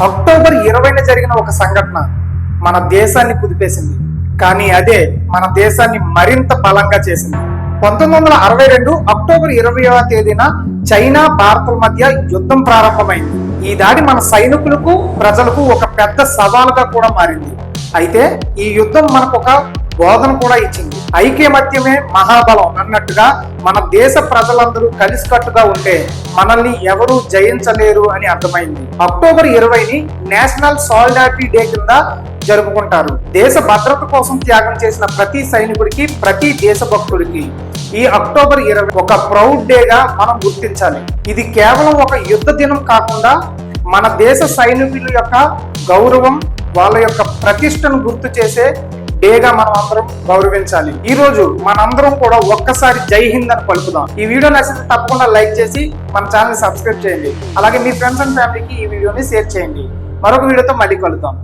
October 20న జరిగిన ఒక సంఘటన మన దేశాన్ని కుదిపేసింది. కానీ అదే మన దేశాన్ని మరింత బలంగా చేసింది. 1962 అక్టోబర్ 20వ తేదీన చైనా భారత్ల మధ్య యుద్ధం ప్రారంభమైంది. ఈ దాడి మన సైనికులకు ప్రజలకు ఒక పెద్ద సవాలుగా కూడా మారింది. అయితే ఈ యుద్ధం మనకు ఒక బోధన కూడా ఇచ్చింది. ఐక్యమత్యమే మహాబలం అన్నట్టుగా మన దేశ ప్రజలందరూ కలిసికట్టుగా ఉంటే మనల్ని ఎవరూ జయించలేరు అని అర్థమైంది. అక్టోబర్ 20ని నేషనల్ సాలిడారిటీ డే కింద జరుపుకుంటారు. దేశ భద్రత కోసం త్యాగం చేసిన ప్రతి సైనికుడికి, ప్రతి దేశభక్తుడికి ఈ అక్టోబర్ 20 ఒక ప్రౌడ్ డేగా మనం గుర్తించాలి. ఇది కేవలం ఒక యుద్ధ దినం కాకుండా మన దేశ సైనికుల యొక్క గౌరవం, వాళ్ళ యొక్క ప్రతిష్టను గుర్తు చేసే డేగా మనం అందరం గౌరవించాలి. ఈ రోజు మనందరం కూడా ఒక్కసారి జై హింద్ అని పలుకుదాం. ఈ వీడియో నచ్చితే తప్పకుండా లైక్ చేసి మన ఛానల్ సబ్స్క్రైబ్ చేయండి. అలాగే మీ ఫ్రెండ్స్ అండ్ ఫ్యామిలీకి ఈ వీడియోని షేర్ చేయండి. మరొక వీడియోతో మళ్ళీ కలుద్దాం.